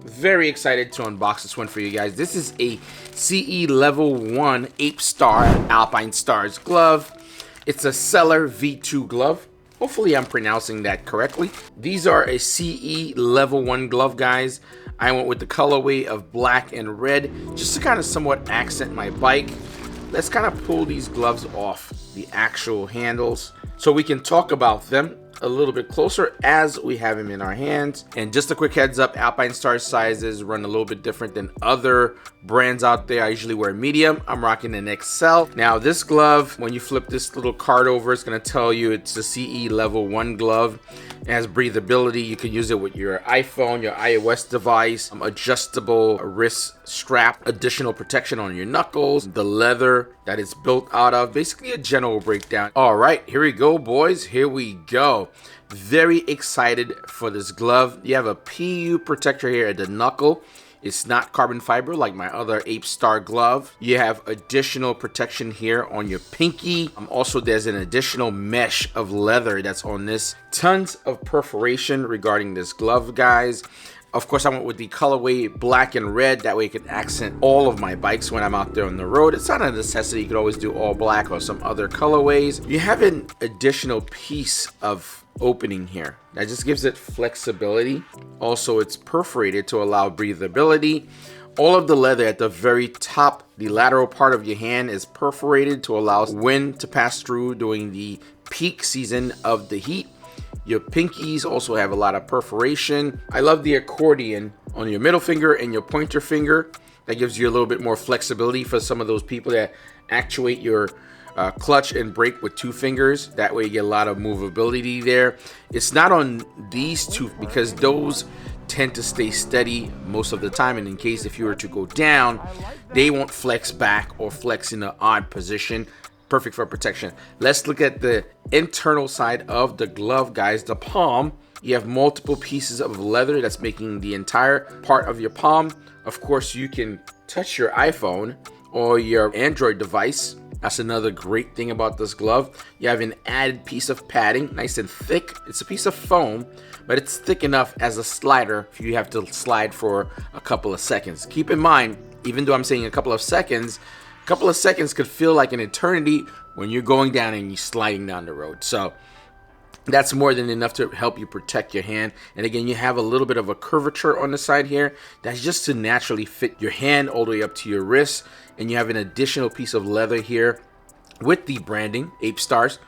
Very excited to unbox this one for you guys. This is a CE Level 1 AlpineStars AlpineStars glove. It's a Celer V2 glove. Hopefully I'm pronouncing that correctly. These are a CE Level 1 glove, guys. I went with the colorway of black and red just to kind of somewhat accent my bike. Let's kind of pull these gloves off the actual handles so we can talk about them a little bit closer as we have them in our hands. And just a quick heads up, AlpineStars sizes run a little bit different than other brands out there. I usually wear medium. I'm rocking an XL. Now this glove, when you flip this little card over, it's going to tell you it's a CE Level 1 glove. It has breathability. You can use it with your iPhone, your iOS device, adjustable wrist strap, additional protection on your knuckles, the leather that it's built out of, basically a general breakdown. All right, here we go, boys. Here we go. Very excited for this glove. You have a PU protector here at the knuckle. It's not carbon fiber like my other AlpineStars glove. You have additional protection here on your pinky. Also, there's an additional mesh of leather that's on this. Tons of perforation regarding this glove, guys. Of course, I went with the colorway black and red. That way it can accent all of my bikes when I'm out there on the road. It's not a necessity. You could always do all black or some other colorways. You have an additional piece of opening here that just gives it flexibility. Also, it's perforated to allow breathability. All of the leather at the very top, the lateral part of your hand, is perforated to allow wind to pass through during the peak season of the heat. Your pinkies also have a lot of perforation. I love the accordion on your middle finger and your pointer finger. That gives you a little bit more flexibility for some of those people that actuate your clutch and brake with two fingers. That way you get a lot of movability there. It's not on these two because those tend to stay steady most of the time, and in case if you were to go down, they won't flex back or flex in an odd position. Perfect for protection. Let's look at the internal side of the glove, guys. The palm, you have multiple pieces of leather that's making the entire part of your palm. Of course, you can touch your iPhone or your Android device. That's another great thing about this glove. You have an added piece of padding, nice and thick. It's a piece of foam, but it's thick enough as a slider if you have to slide for a couple of seconds. Keep in mind, even though I'm saying a couple of seconds could feel like an eternity when you're going down and you're sliding down the road. So that's more than enough to help you protect your hand. And again, you have a little bit of a curvature on the side here. That's just to naturally fit your hand all the way up to your wrist. And you have an additional piece of leather here with the branding, AlpineStars.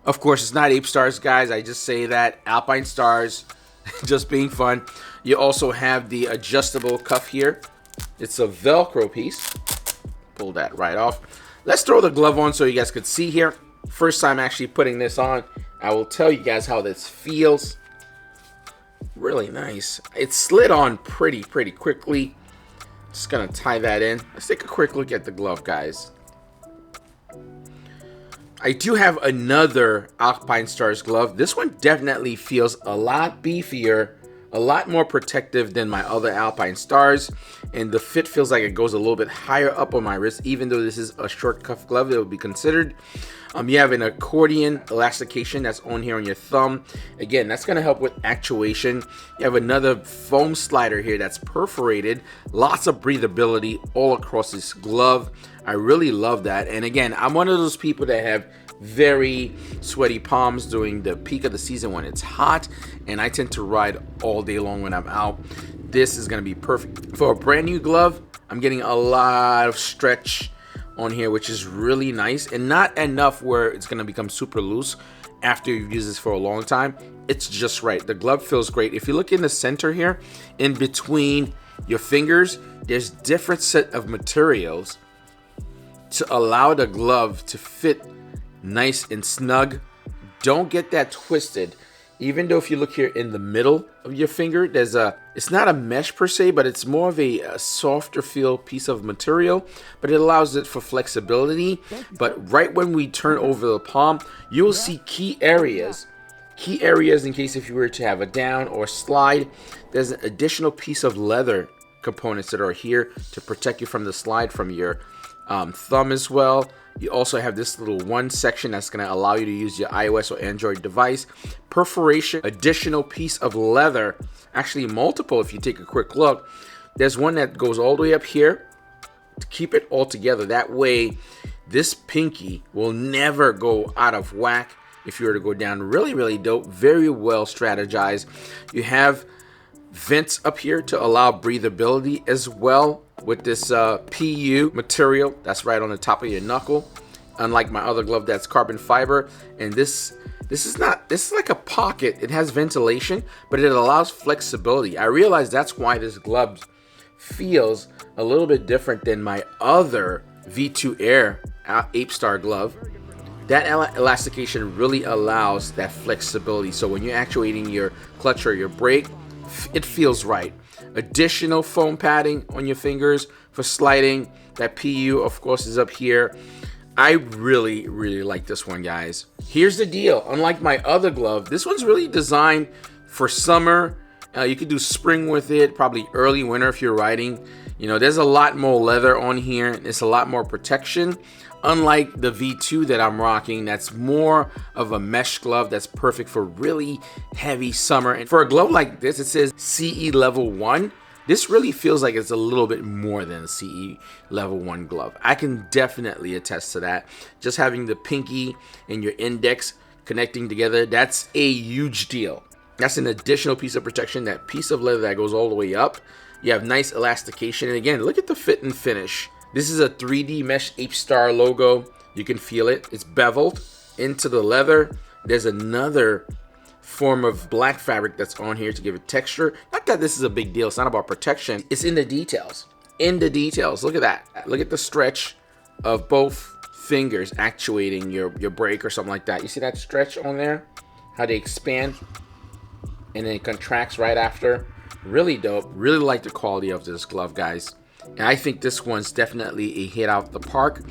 Of course, it's not AlpineStars, guys. I just say that. AlpineStars, just being fun. You also have the adjustable cuff here. It's a Velcro piece. Pull that right off. Let's throw the glove on so you guys could see here. First time actually putting this on. I will tell you guys how this feels. Really nice. It slid on pretty quickly. Just gonna tie that in. Let's take a quick look at the glove, guys. I do have another AlpineStars glove. This one definitely feels a lot beefier, a lot more protective than my other AlpineStars, and the fit feels like it goes a little bit higher up on my wrist. Even though this is a short cuff glove, it would be considered. You have an accordion elastication that's on here on your thumb. Again, that's going to help with actuation. You have another foam slider here that's perforated. Lots of breathability all across this glove. I really love that. And again, I'm one of those people that have very sweaty palms during the peak of the season when it's hot, and I tend to ride all day long when I'm out. This is going to be perfect for a brand new glove. I'm getting a lot of stretch on here, which is really nice, and not enough where it's going to become super loose after you've used this for a long time. It's just right. The glove feels great. If you look in the center here, in between your fingers, there's different set of materials to allow the glove to fit nice and snug. Don't get that twisted. Even though if you look here in the middle of your finger, it's not a mesh per se, but it's more of a softer feel piece of material, but it allows it for flexibility. But right when we turn over the palm, you'll see key areas in case if you were to have a down or slide. There's an additional piece of leather components that are here to protect you from the slide from your thumb as well. You also have this little one section that's going to allow you to use your iOS or Android device. Perforation, additional piece of leather, actually multiple if you take a quick look. There's one that goes all the way up here to keep it all together. That way, this pinky will never go out of whack if you were to go down. Really, really dope. Very well strategized. You have vents up here to allow breathability as well with this PU material that's right on the top of your knuckle, unlike my other glove that's carbon fiber. And this is like a pocket. It has ventilation, but it allows flexibility. I realize that's why this glove feels a little bit different than my other V2 Air AlpineStars glove. That elastication really allows that flexibility. So when you're actuating your clutch or your brake, it feels right. Additional foam padding on your fingers for sliding. That PU, of course, is up here. I really, really like this one, guys. Here's the deal. Unlike my other glove, this one's really designed for summer. You could do spring with it, probably early winter if you're riding. You know, there's a lot more leather on here. It's a lot more protection. Unlike the V2 that I'm rocking, that's more of a mesh glove that's perfect for really heavy summer. And for a glove like this, it says CE level 1. This really feels like it's a little bit more than a CE level 1 glove. I can definitely attest to that. Just having the pinky and your index connecting together, that's a huge deal. That's an additional piece of protection, that piece of leather that goes all the way up. You have nice elastication. And again, look at the fit and finish. This is a 3D mesh AlpineStars logo. You can feel it. It's beveled into the leather. There's another form of black fabric that's on here to give it texture. Not that this is a big deal. It's not about protection. It's in the details. In the details. Look at that. Look at the stretch of both fingers actuating your brake or something like that. You see that stretch on there? How they expand and then it contracts right after. Really dope. Really like the quality of this glove, guys. And I think this one's definitely a hit out the park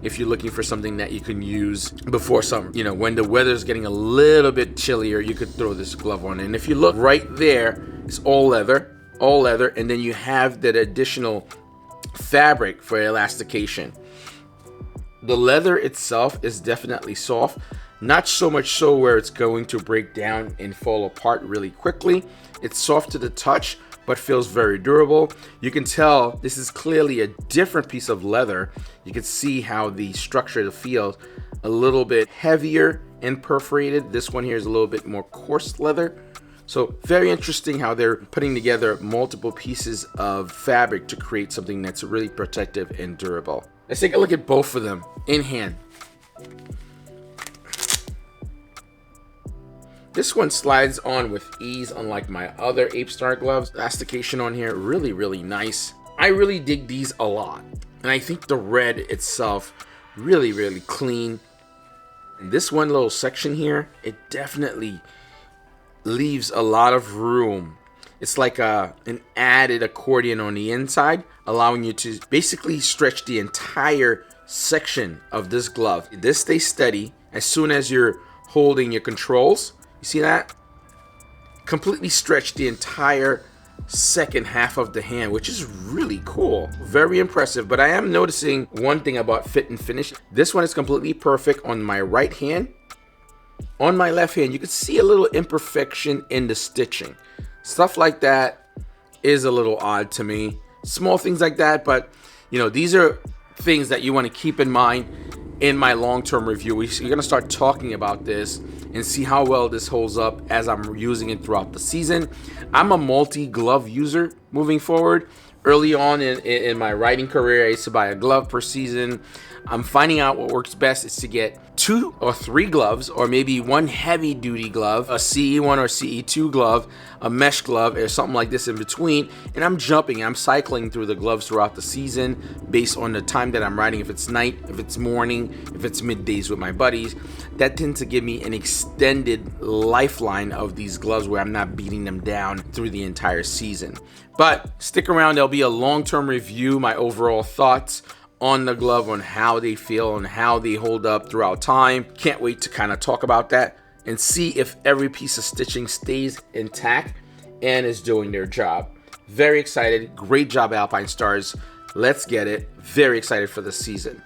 if you're looking for something that you can use before summer. You know, when the weather's getting a little bit chillier, you could throw this glove on. And if you look right there, it's all leather, and then you have that additional fabric for elastication. The leather itself is definitely soft, not so much so where it's going to break down and fall apart really quickly. It's soft to the touch, but feels very durable. You can tell this is clearly a different piece of leather. You can see how the structure feels a little bit heavier and perforated. This one here is a little bit more coarse leather. So very interesting how they're putting together multiple pieces of fabric to create something that's really protective and durable. Let's take a look at both of them in hand. This one slides on with ease, unlike my other AlpineStars gloves. Elastication on here, really, really nice. I really dig these a lot. And I think the red itself, really, really clean. And this one little section here, it definitely leaves a lot of room. It's like an added accordion on the inside, allowing you to basically stretch the entire section of this glove. This stays steady as soon as you're holding your controls. You see that? Completely stretch the entire second half of the hand, which is really cool. Very impressive. But I am noticing one thing about fit and finish. This one is completely perfect on my right hand. On my left hand, you can see a little imperfection in the stitching. Stuff like that is a little odd to me. Small things like that, but you know, these are things that you want to keep in mind in my long-term review. We're going to start talking about this and see how well this holds up as I'm using it throughout the season. I'm a multi-glove user moving forward. Early on in my riding career, I used to buy a glove per season. I'm finding out what works best is to get 2 or 3 gloves, or maybe one heavy duty glove, a CE1 or CE2 glove, a mesh glove, or something like this in between. And I'm cycling through the gloves throughout the season based on the time that I'm riding. If it's night, if it's morning, if it's middays with my buddies, that tends to give me an extended lifeline of these gloves where I'm not beating them down through the entire season. But stick around, there'll be a long-term review, my overall thoughts on the glove, on how they feel and how they hold up throughout time. Can't wait to kind of talk about that and see if every piece of stitching stays intact and is doing their job. Very excited. Great job, AlpineStars. Let's get it. Very excited for the season.